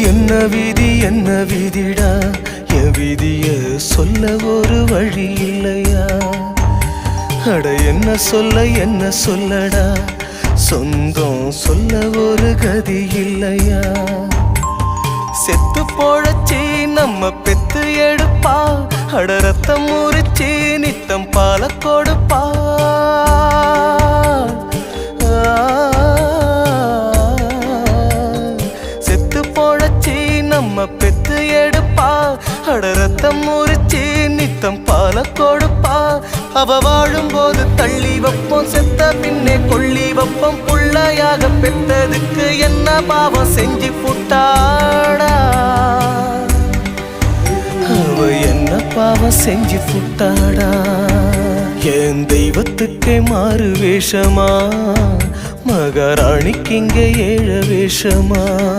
என்ன விதிடா என் விதிய சொல்ல ஒரு வழி இல்லையா? அட என்ன சொல்லடா சொந்தம் சொல்ல ஒரு கதி இல்லையா? செத்து போழச்சி நம்ம பெத்து எடுப்பா, அட ரத்தம் முறிச்சி நித்தம் பால கொடுப்பா. செத்து போழச்சி நம்ம பெத்து எடுப்பா, அட ரத்தம் முறிச்சி நித்தம் பால கொடுப்பா. அவ வாழும்போது தள்ளி வைப்போம், செத்த பின்னே கொள்ளி வைப்போம். புள்ளையாக பெற்றதுக்கு என்ன பாவம் செஞ்சு புட்டாடா? அவ என்ன பாவம் செஞ்சு புட்டாடா? என் தெய்வத்துக்கே மாறு வேஷமா, மகாராணிக்கு இங்கே ஏழ வேஷமா?